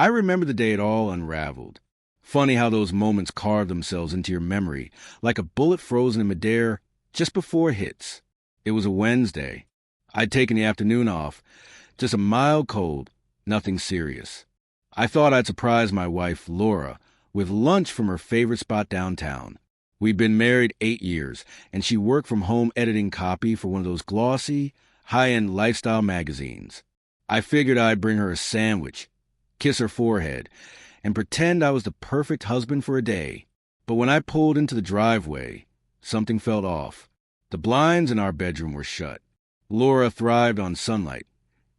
I remember the day it all unraveled. Funny how those moments carve themselves into your memory, like a bullet frozen in midair just before it hits. It was a Wednesday. I'd taken the afternoon off, just a mild cold, nothing serious. I thought I'd surprise my wife, Laura, with lunch from her favorite spot downtown. We'd been married 8 years, and she worked from home editing copy for one of those glossy, high-end lifestyle magazines. I figured I'd bring her a sandwich, kiss her forehead, and pretend I was the perfect husband for a day. But when I pulled into the driveway, something felt off. The blinds in our bedroom were shut. Laura thrived on sunlight,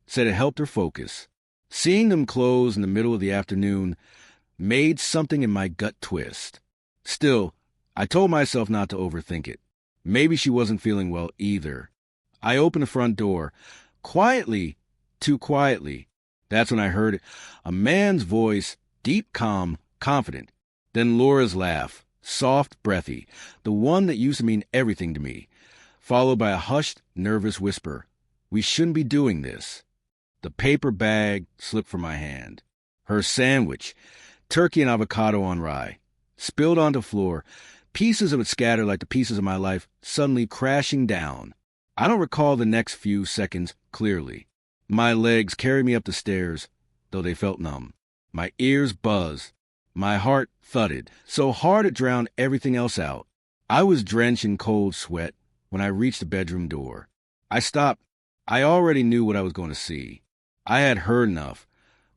said it helped her focus. Seeing them close in the middle of the afternoon made something in my gut twist. Still, I told myself not to overthink it. Maybe she wasn't feeling well either. I opened the front door, quietly, too quietly. That's when I heard it. A man's voice, deep, calm, confident. Then Laura's laugh, soft, breathy, the one that used to mean everything to me, followed by a hushed, nervous whisper. We shouldn't be doing this. The paper bag slipped from my hand. Her sandwich, turkey and avocado on rye, spilled onto the floor, pieces of it scattered like the pieces of my life suddenly crashing down. I don't recall the next few seconds clearly. My legs carried me up the stairs, though they felt numb. My ears buzzed. My heart thudded, so hard it drowned everything else out. I was drenched in cold sweat when I reached the bedroom door. I stopped. I already knew what I was going to see. I had heard enough,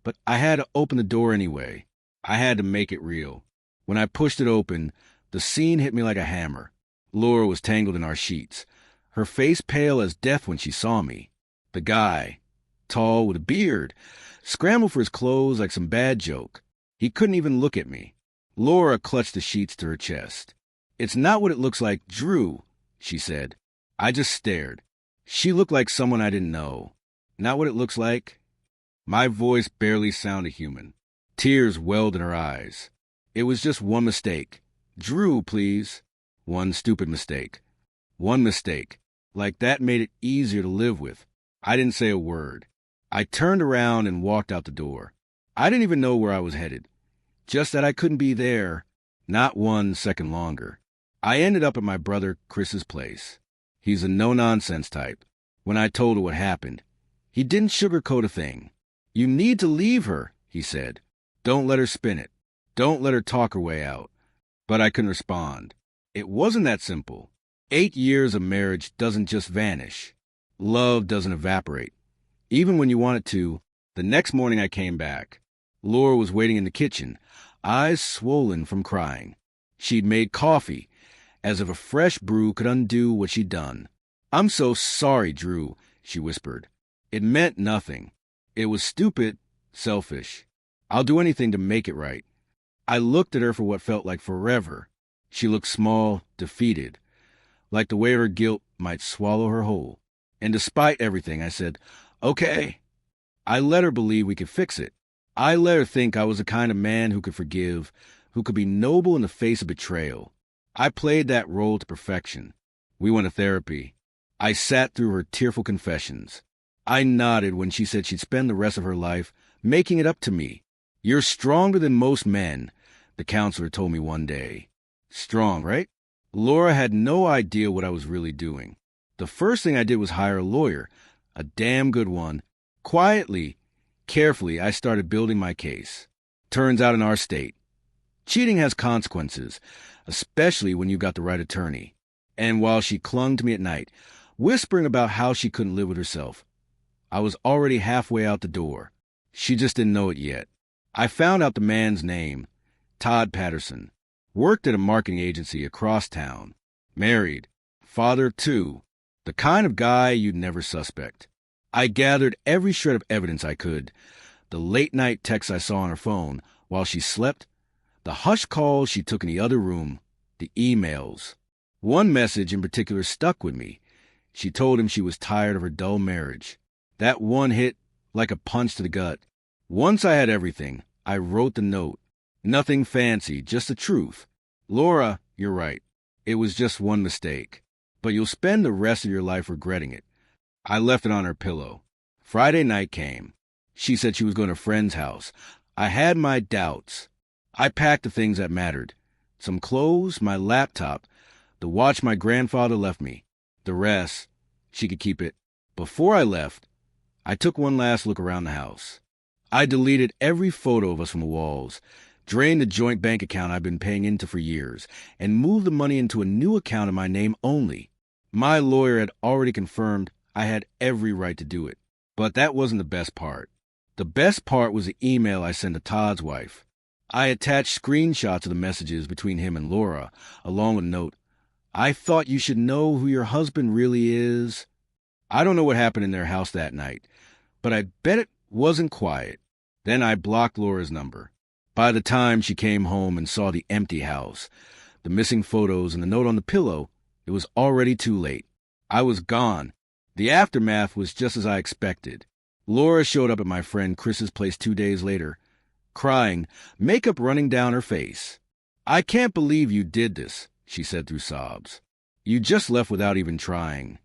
but I had to open the door anyway. I had to make it real. When I pushed it open, the scene hit me like a hammer. Laura was tangled in our sheets, her face pale as death when she saw me. The guy, tall with a beard, scrambled for his clothes like some bad joke. He couldn't even look at me. Laura clutched the sheets to her chest. It's not what it looks like, Drew, she said. I just stared. She looked like someone I didn't know. Not what it looks like. My voice barely sounded human. Tears welled in her eyes. It was just one mistake. Drew, please. One stupid mistake. One mistake. Like that made it easier to live with. I didn't say a word. I turned around and walked out the door. I didn't even know where I was headed. Just that I couldn't be there, not 1 second longer. I ended up at my brother Chris's place. He's a no-nonsense type. When I told her what happened, he didn't sugarcoat a thing. You need to leave her, he said. Don't let her spin it. Don't let her talk her way out. But I couldn't respond. It wasn't that simple. 8 years of marriage doesn't just vanish. Love doesn't evaporate. Even when you want it to. The next morning I came back. Laura was waiting in the kitchen, eyes swollen from crying. She'd made coffee, as if a fresh brew could undo what she'd done. I'm so sorry, Drew, she whispered. It meant nothing. It was stupid, selfish. I'll do anything to make it right. I looked at her for what felt like forever. She looked small, defeated, like the weight of her guilt might swallow her whole. And despite everything, I said, okay. I let her believe we could fix it. I let her think I was the kind of man who could forgive, who could be noble in the face of betrayal. I played that role to perfection. We went to therapy. I sat through her tearful confessions. I nodded when she said she'd spend the rest of her life making it up to me. You're stronger than most men, the counselor told me one day. Strong, right? Laura had no idea what I was really doing. The first thing I did was hire a lawyer, a damn good one. Quietly, carefully, I started building my case. Turns out in our state, cheating has consequences, especially when you've got the right attorney. And while she clung to me at night, whispering about how she couldn't live with herself, I was already halfway out the door. She just didn't know it yet. I found out the man's name, Todd Patterson. Worked at a marketing agency across town. Married. Father, too. The kind of guy you'd never suspect. I gathered every shred of evidence I could. The late-night texts I saw on her phone while she slept, the hushed calls she took in the other room, the emails. One message in particular stuck with me. She told him she was tired of her dull marriage. That one hit like a punch to the gut. Once I had everything, I wrote the note. Nothing fancy, just the truth. Laura, you're right. It was just one mistake. But you'll spend the rest of your life regretting it. I left it on her pillow. Friday night came. She said she was going to a friend's house. I had my doubts. I packed the things that mattered. Some clothes, my laptop, the watch my grandfather left me. The rest, she could keep it. Before I left, I took one last look around the house. I deleted every photo of us from the walls, drained the joint bank account I've been paying into for years, and moved the money into a new account in my name only. My lawyer had already confirmed I had every right to do it. But that wasn't the best part. The best part was the email I sent to Todd's wife. I attached screenshots of the messages between him and Laura, along with a note. I thought you should know who your husband really is. I don't know what happened in their house that night, but I bet it wasn't quiet. Then I blocked Laura's number. By the time she came home and saw the empty house, the missing photos and the note on the pillow, it was already too late. I was gone. The aftermath was just as I expected. Laura showed up at my friend Chris's place 2 days later, crying, makeup running down her face. I can't believe you did this, she said through sobs. You just left without even trying.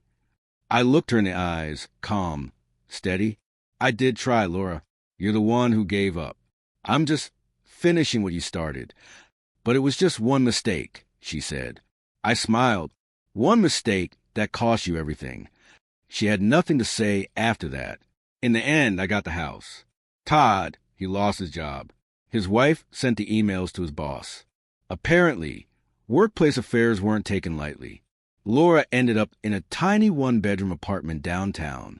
I looked her in the eyes, calm, steady. I did try, Laura. You're the one who gave up. I'm just finishing what you started. But it was just one mistake, she said. I smiled. One mistake that cost you everything. She had nothing to say after that. In the end, I got the house. Todd, he lost his job. His wife sent the emails to his boss. Apparently, workplace affairs weren't taken lightly. Laura ended up in a tiny one-bedroom apartment downtown.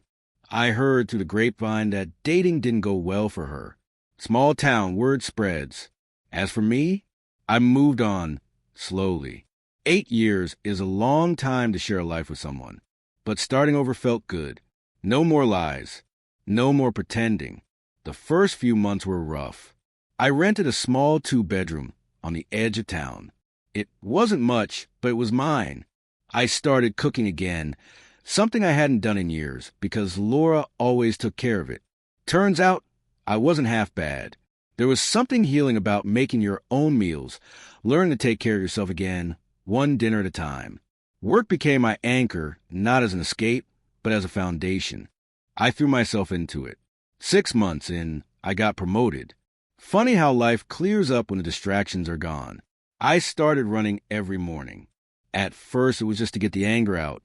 I heard through the grapevine that dating didn't go well for her. Small town, word spreads. As for me, I moved on, slowly. 8 years is a long time to share a life with someone. But starting over felt good. No more lies. No more pretending. The first few months were rough. I rented a small 2-bedroom on the edge of town. It wasn't much, but it was mine. I started cooking again, something I hadn't done in years, because Laura always took care of it. Turns out, I wasn't half bad. There was something healing about making your own meals, learning to take care of yourself again, one dinner at a time. Work became my anchor, not as an escape, but as a foundation. I threw myself into it. 6 months in, I got promoted. Funny how life clears up when the distractions are gone. I started running every morning. At first, it was just to get the anger out,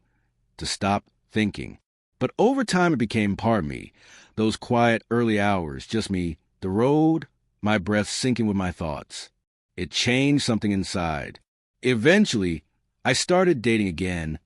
to stop thinking. But over time, it became part of me. Those quiet, early hours, just me, the road, my breath sinking with my thoughts. It changed something inside. Eventually, I started dating again,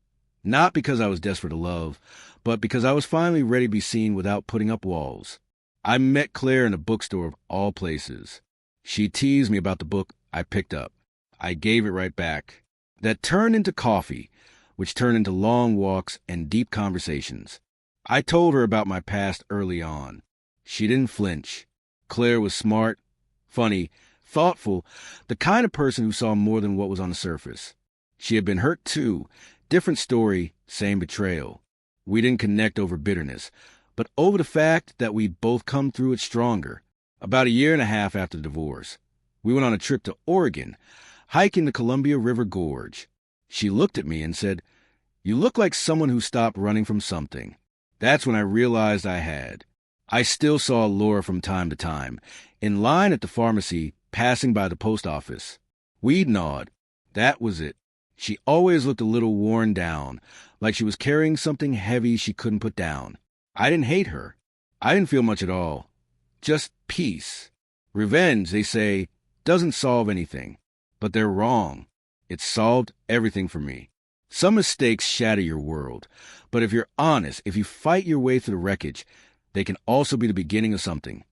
not because I was desperate to love, but because I was finally ready to be seen without putting up walls. I met Claire in a bookstore of all places. She teased me about the book I picked up. I gave it right back. That turned into coffee, which turned into long walks and deep conversations. I told her about my past early on. She didn't flinch. Claire was smart, funny, thoughtful, the kind of person who saw more than what was on the surface. She had been hurt too. Different story, same betrayal. We didn't connect over bitterness, but over the fact that we'd both come through it stronger. About a year and a half after the divorce, we went on a trip to Oregon, hiking the Columbia River Gorge. She looked at me and said, "You look like someone who stopped running from something." That's when I realized I had. I still saw Laura from time to time, in line at the pharmacy, passing by the post office. We'd nod. That was it. She always looked a little worn down, like she was carrying something heavy she couldn't put down. I didn't hate her. I didn't feel much at all. Just peace. Revenge, they say, doesn't solve anything. But they're wrong. It solved everything for me. Some mistakes shatter your world. But if you're honest, if you fight your way through the wreckage, they can also be the beginning of something.